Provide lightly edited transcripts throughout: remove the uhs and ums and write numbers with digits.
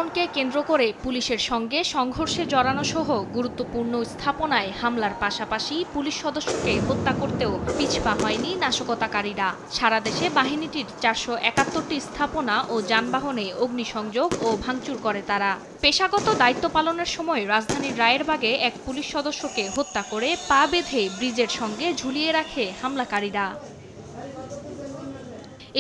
পালনকে কেন্দ্র করে পুলিশের সঙ্গে সংঘর্ষে জড়ানো সহ গুরুত্বপূর্ণ স্থাপনায় হামলার পাশাপাশি পুলিশ সদস্যকে হত্যা করতেও পিছপা হয়নি নাশকতাকারীরা। সারা দেশে বাহিনীটির ৪৭১টি স্থাপনা ও যানবাহনে অগ্নিসংযোগ ও ভাঙচুর করে তারা। পেশাগত দায়িত্ব পালনের সময় রাজধানীর রায়েরবাগে এক পুলিশ সদস্যকে হত্যা করে পা বেঁধে ব্রিজের সঙ্গে ঝুলিয়ে রাখে হামলাকারীরা।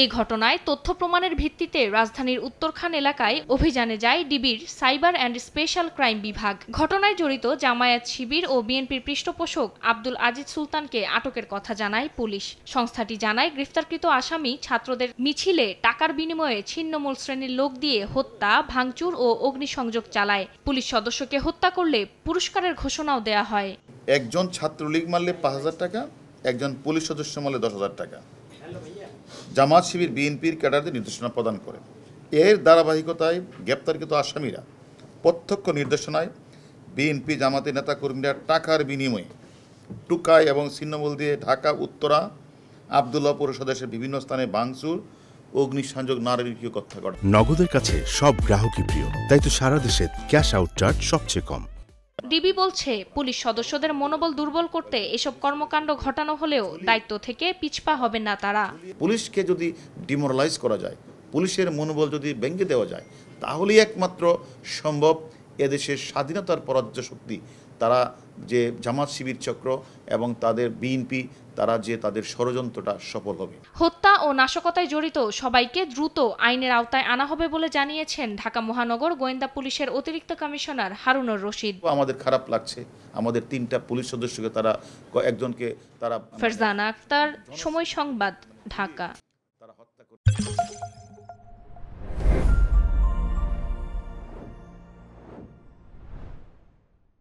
এই ঘটনায় তথ্য প্রমাণের ভিত্তিতে রাজধানীর উত্তরখান এলাকায় অভিযানে যায় ডিবির সাইবার অ্যান্ড স্পেশাল ক্রাইম বিভাগ। ঘটনায় জড়িত জামায়াত শিবির ও বিএনপির পৃষ্ঠপোষক আব্দুল আজিজ সুলতানকে আটকের কথা জানায় পুলিশ। সংস্থাটি জানায়, গ্রেফতারকৃত আসামি ছাত্রদের মিছিলে টাকার বিনিময়ে ছিন্নমূল শ্রেণীর লোক দিয়ে হত্যা, ভাঙচুর ও অগ্নিসংযোগ চালায়। পুলিশ সদস্যকে হত্যা করলে পুরস্কারের ঘোষণাও দেয়া হয়। একজন ছাত্রলীগ মারলে ৫,০০০ টাকা, একজন পুলিশ সদস্য মারলে ১০,০০০ টাকা। জামাত শিবির বিএনপির ক্যাডারদের নির্দেশনা প্রদান করে। এর ধারাবাহিকতায় গ্রেপ্তারকৃত আসামিরা প্রত্যক্ষ নির্দেশনায় বিএনপি জামাতের নেতাকর্মীরা টাকার বিনিময়ে টুকাই এবং ছিন্নমূল দিয়ে ঢাকা উত্তরা আবদুল্লাহ পৌরসভার বিভিন্ন স্থানে ভাঙচুর, অগ্নিসংযোগ, নারকীয় হত্যা করে। নগদের কাছে সব গ্রাহকই প্রিয়, তাই তো সারা দেশে ক্যাশ আউট চার্জ সবচেয়ে কম। ডিবি বলছে, পুলিশ সদস্যদের মনোবল দুর্বল করতে এসব কর্মকাণ্ড ঘটানো হলেও দায়িত্ব থেকে পিছপা হবে না তারা। পুলিশকে যদি ডিমোরালাইজ করা যায়, পুলিশের মনোবল যদি ভেঙে দেওয়া যায়, তাহলেই একমাত্র সম্ভব এদেশের স্বাধীনতার পরাজ্য শক্তি তারা যে জামাত শিবির চক্র এবং তাদের বিএনপি তারা যে তাদের ষড়যন্ত্রটা সফল হবে। হত্যা ও নাশকতায় জড়িত সবাইকে দ্রুত আইনের আওতায় আনা হবে বলে জানিয়েছেন ঢাকা মহানগর গোয়েন্দা পুলিশের অতিরিক্ত কমিশনার হারুনুর রশিদ। আমাদের খারাপ লাগছে, আমাদের ৩টা পুলিশ সদস্যকে তারা একজনকে তারা। ফারজানা আক্তার, সময় সংবাদ, ঢাকা।